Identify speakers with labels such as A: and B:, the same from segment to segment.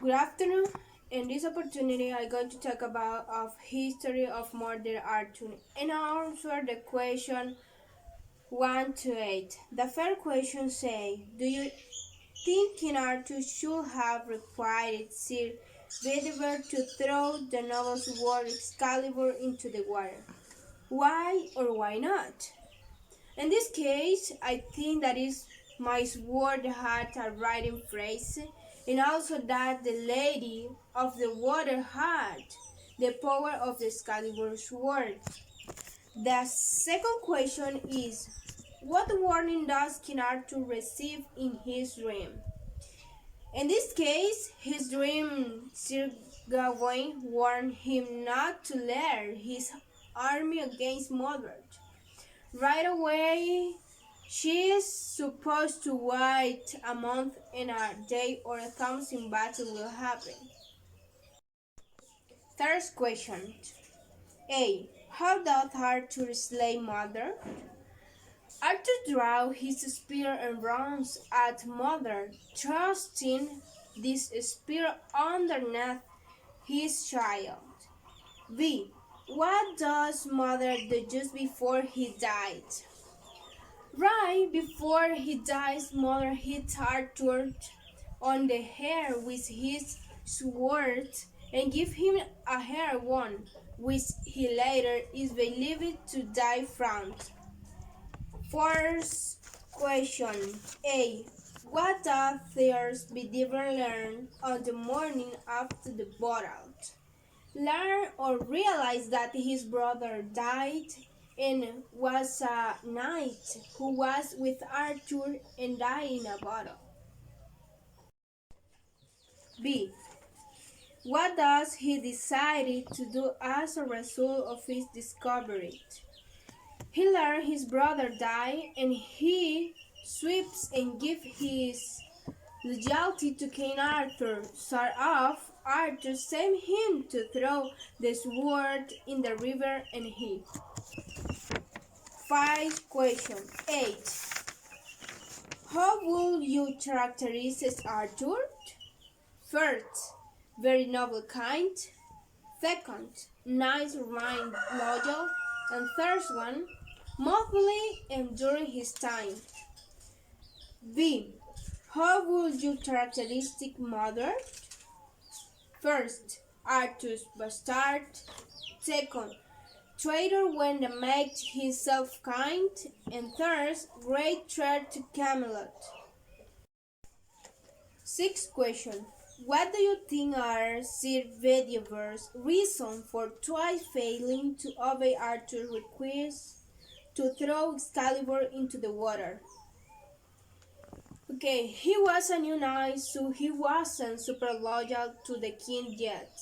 A: Good afternoon. In this opportunity, I'm going to talk about of history of Mother Arthur and answer the question 1 to 8. The first question say, do you think King Arthur should have required Sir Bedivere to throw the noble sword Excalibur into the water? Why or why not? In this case, I think that is my sword had a writing phrase, and also that the Lady of the Water had the power of the Excalibur sword. The second question is, what warning does King Arthur receive in his dream? In this case, his dream Sir Gawain warned him not to lead his army against Mordred. Right away, she is supposed to wait a month and a day or a thousand battle will happen. Third question. A. How doth Arthur slay Mother? Arthur draws his spear and runs at Mother, thrusting this spear underneath his child. B. What does Mother do just before he died? Right before he dies, Mother hits Arthur on the hair with his sword and gives him a hair wound, which he later is believed to die from. First question A. What does There's Bedivere learn on the morning after the battle? Learn or realize that his brother died and was a knight who was with Arthur and died in a battle. B. What does he decide to do as a result of his discovery? He learned his brother died and he sweeps and gives his loyalty to King Arthur. Start off, Arthur sent him to throw the sword in the river and he. 5 question 8. How will you characterize Arthur? First, very noble kind. Second, nice, kind, loyal. And third one, mostly enduring his time. B. How would you characteristic Mother? First, Arthur's bastard. Second, traitor when they make himself kind. And third, great threat to Camelot. Sixth question. What do you think are Sir Bedivere's reasons for twice failing to obey Arthur's request to throw Excalibur into the water? Okay, he was a new knight, so he wasn't super loyal to the king yet.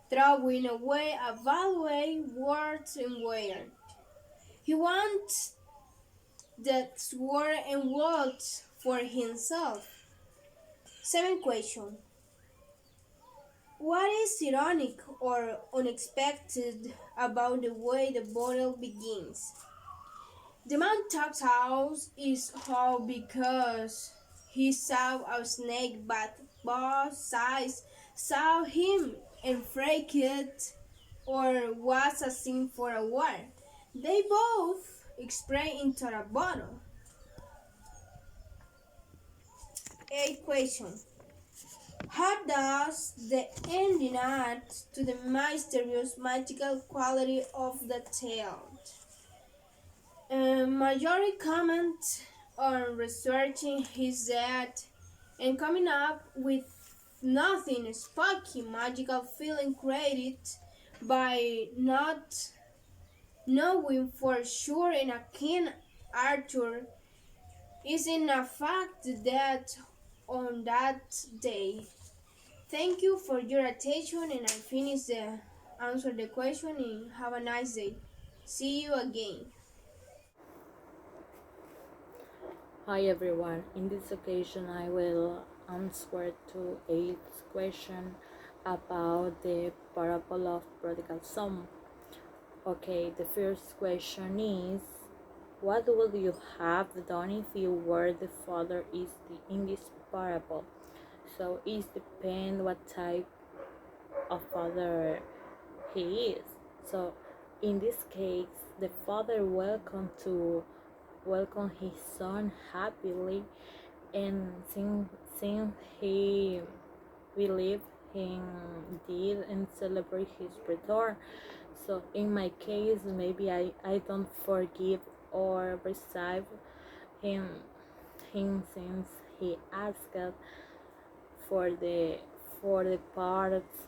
A: Throwing away a valuable words and weird. He wants that sword and words for himself. 7th question. What is ironic or unexpected about the way the battle begins? The man talks out is how because he saw a snake but both sides saw him and freaked or was a scene for a war. They both spray into a bottle. 8th question. How does the ending add to the mysterious magical quality of the tale? Majority comment on researching his death and coming up with nothing spooky magical feeling created by not knowing for sure in a King Arthur is in a fact that on that day. Thank you for your attention and I finish the answer the question and have a nice day. See you again.
B: Hi everyone, in this occasion I will answer to eighth question about the parable of prodigal son. Okay, the first question is What would you have done if you were the father in this parable? So it depends what type of father he is. So in this case, the father welcome his son happily, and since he believe him did and celebrate his return. So in my case, maybe I don't forgive or receive him since he asked for the parts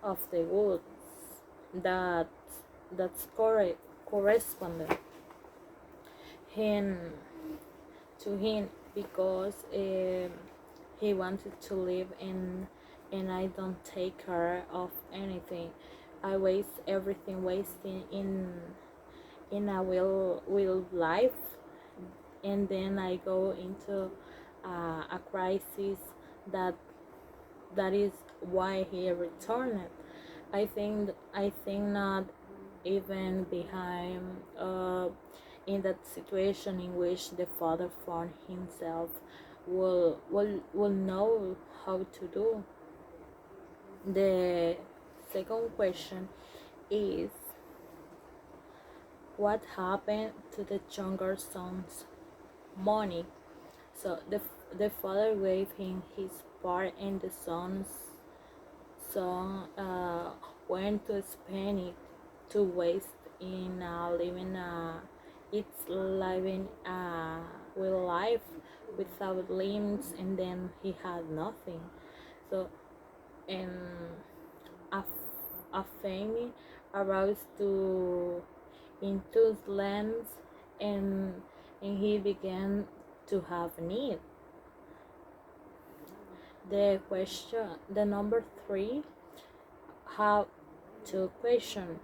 B: of the goods that corresponded him to him, because he wanted to live and I don't take care of anything. I waste everything, wasting in a will life, and then I go into a crisis that is why he returned. I think not even behind in that situation in which the father found himself will know how to do. The second question is, what happened to the younger son's money? So the father gave him his part, and the son went to spend it to waste in living it's living with life without limbs, and then he had nothing. So and a famine arose to into his lands, and he began to have need. The number three, how to question.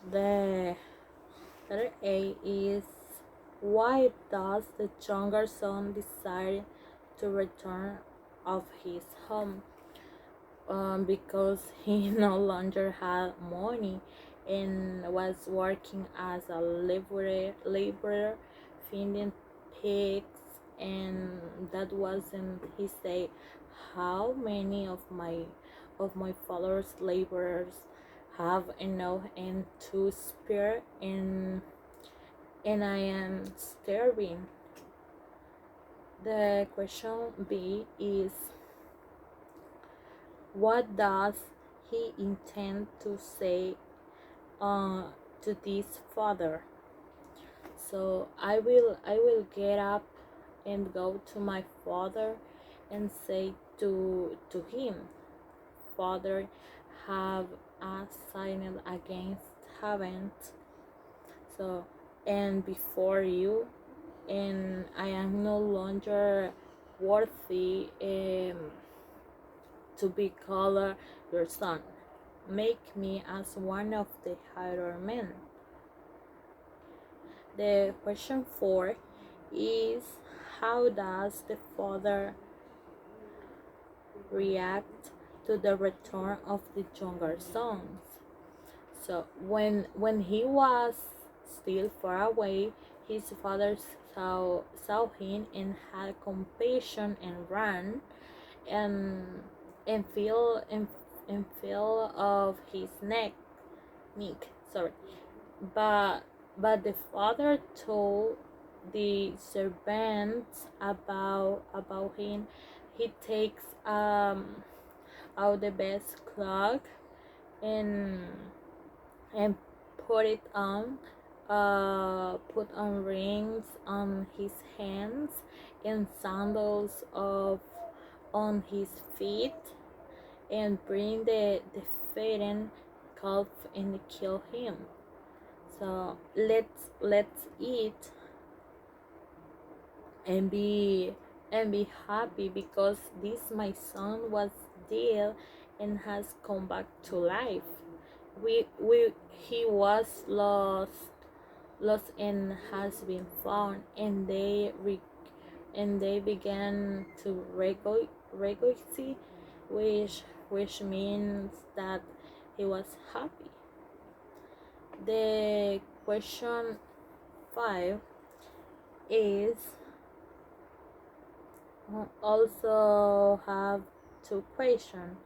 B: The letter A is, why does the younger son decide to return of his home? Because he no longer had money and was working as a laborer feeding pigs, and that wasn't his day. How many of my father's laborers have enough and to spare, and I am starving? The question B is, what does he intend to say uh, to this father? So I will get up and go to my father and say to him, Father, have I sinned against heaven, so and before you, and I am no longer worthy to be called your son. Make me as one of the higher men. The question 4 is, how does the father react to the return of the younger sons? So when he was still far away, his father saw him and had compassion and ran and feel of his neck. Sorry, but the father told the servants about him. He takes out the best cloak and and put it on, put on rings on his hands and sandals of on his feet, and bring the fattened calf and kill him. So let's eat and be happy, because this my son was dead and has come back to life. We He was lost and has been found, and they began to rejoice, which means that he was happy. The question 5 is also have two questions.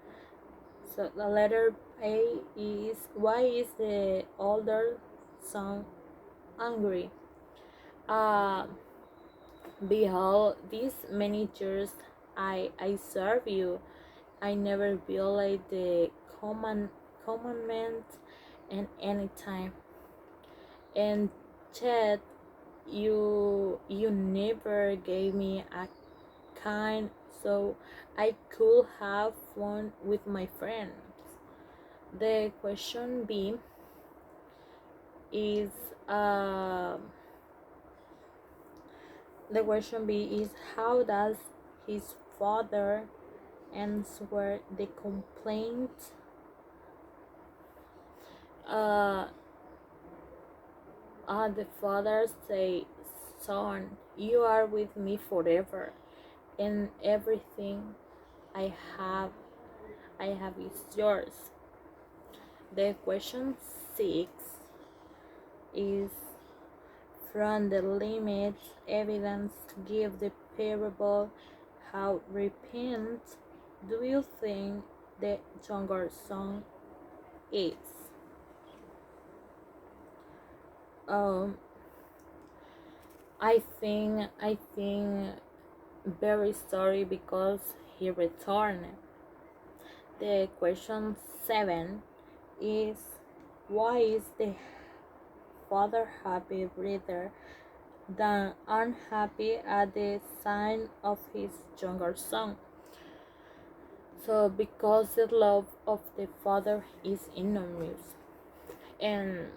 B: So the letter A is, why is the older son angry? Uh, Behold, these many years I serve you. I never violate the commandment in any time. And yet you never gave me a kind so I could have fun with my friends. The question B is uh, the question B is, how does his father answer the complaint? Uh, the father say, son, you are with me forever, and everything I have I have is yours. The question 6 is, from the limits evidence give the parable, how repent do you think the younger son is? Um, I think very sorry because he returned. The question 7 is, why is the father happy rather than unhappy at the sign of his younger son? So because the love of the father is enormous, and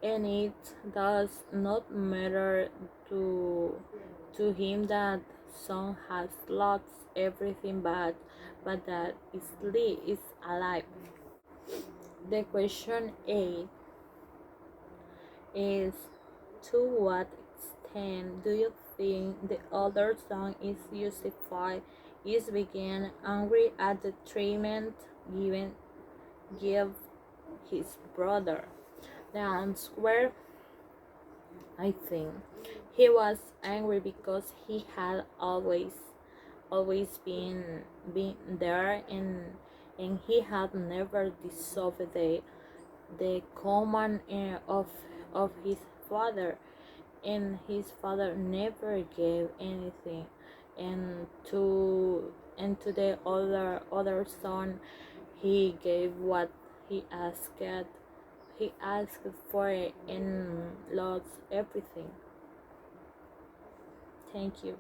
B: it does not matter to him that son has lost everything but that is alive. The question 8 is, to what extent do you think the older son is justified is being angry at the treatment given give his brother? The answer, I think, he was angry because he had always been there, and he had never disobeyed the command of his father, and his father never gave anything, and to the other son he gave what he asked he asked for it and lost everything. Thank you.